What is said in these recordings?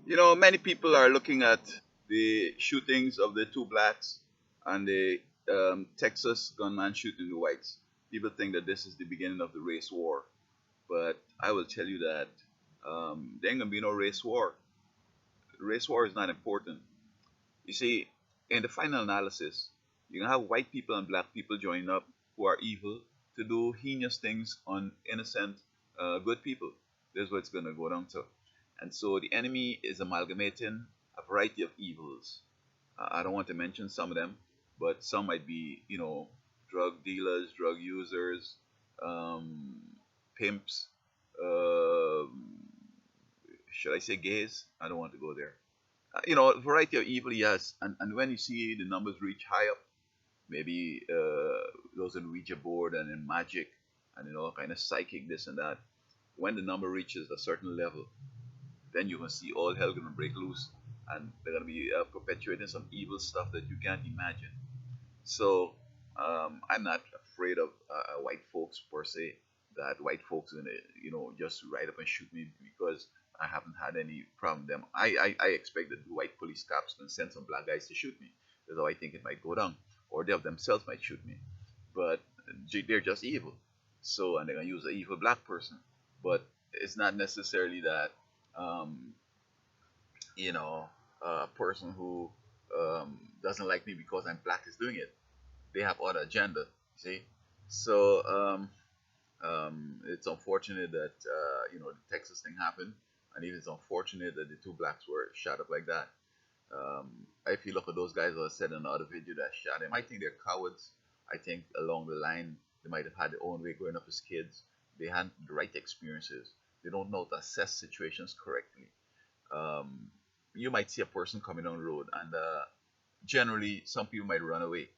Many people are looking at the shootings of the two blacks and the Texas gunman shooting the whites. People think that this is the beginning of the race war, but I will tell you that there ain't gonna be no race war. Race war is not important. You see, in the final analysis, you can have white people and black people joining up who are evil to do heinous things on innocent, good people. This is what it's going to go down to. And so the enemy is amalgamating a variety of evils. I don't want to mention some of them, but some might be, drug dealers, drug users, um, pimps, um should I say gays? I don't want to go there. A variety of evil, yes. And when you see the numbers reach high up, maybe those in Ouija board and in magic and kind of psychic this and that. When the number reaches a certain level, then you're gonna see all hell gonna break loose, and they're gonna be perpetuating some evil stuff that you can't imagine. So I'm not afraid of white folks per se. That white folks are gonna just ride up and shoot me because I haven't had any problem with them. I expect that the white police cops can send some black guys to shoot me. That's how I think it might go down, or they themselves might shoot me. But they're just evil. So and they're gonna use an evil black person. But it's not necessarily that um, you know a person who doesn't like me because I'm black is doing it. They have other agenda. See, so it's unfortunate that the Texas thing happened, and even it's unfortunate that the two blacks were shot up like that. If you look at those guys, as I said in another video that shot him, I think they're cowards. I think along the line they might have had their own way growing up as kids. They had the right experiences. They don't know how to assess situations correctly. Um, you might see a person coming down the road, and generally some people might run away,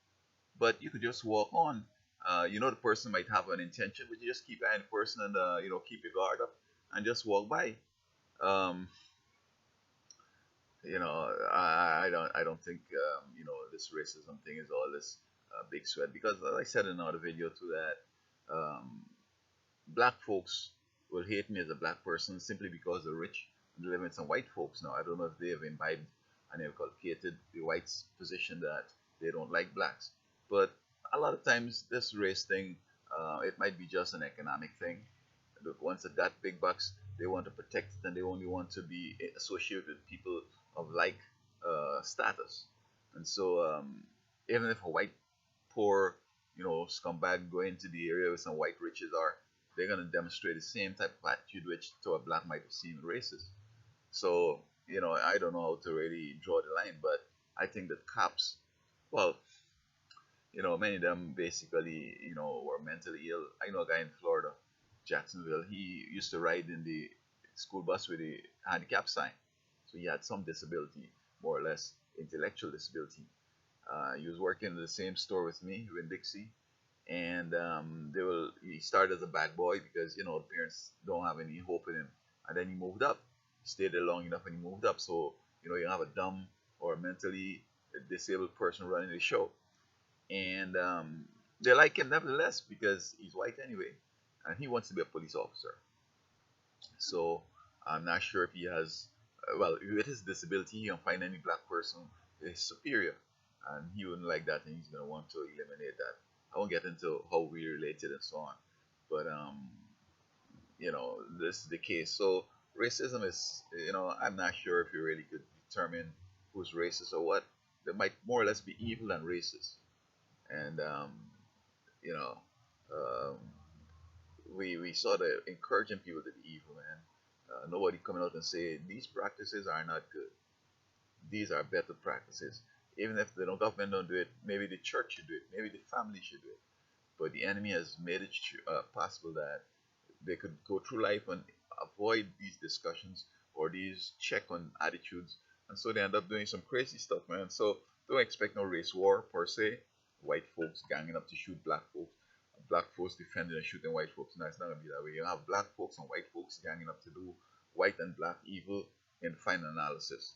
but you could just walk on. The person might have an intention, but you just keep eyeing the person and keep your guard up and just walk by. Um, I don't think this racism thing is all this big sweat because, as I said in another video too, that black folks will hate me as a black person simply because they're rich and they live with some white folks now. I don't know if they have imbibed and they've cultivated the whites' position that they don't like blacks. But a lot of times, this race thing, it might be just an economic thing. Look, once they got big bucks, they want to protect it and they only want to be associated with people of like status. And so, even if a white poor, scumbag go into the area where some white riches are, they're going to demonstrate the same type of attitude which to a black might seem racist. So, I don't know how to really draw the line, but I think that cops, well, many of them basically, were mentally ill. I know a guy in Florida, Jacksonville. He used to ride in the school bus with the handicap sign, so he had some disability, more or less intellectual disability. He was working in the same store with me in Dixie, and he started as a bad boy because the parents don't have any hope in him, and then he moved up. He stayed there long enough, and he moved up. So you have a dumb or mentally disabled person running the show, and they like him nevertheless because he's white anyway, and he wants to be a police officer. So I'm not sure if he has, well, with his disability, he can find any black person is superior, and he wouldn't like that, and he's gonna want to eliminate that. I won't get into how we related and so on, but this is the case. So racism is, I'm not sure if you really could determine who's racist or what. They might more or less be evil than racist, and you know, um, we sort of encouraging people to be evil, man. Nobody coming out and say these practices are not good. These are better practices. Even if the government don't do it, maybe the church should do it. Maybe the family should do it. But the enemy has made it possible that they could go through life and avoid these discussions or these check on attitudes, and so they end up doing some crazy stuff, man. So don't expect no race war per se. White folks ganging up to shoot black folks defending and shooting white folks. No, it's not gonna be that way. You have black folks and white folks ganging up to do white and black evil in final analysis.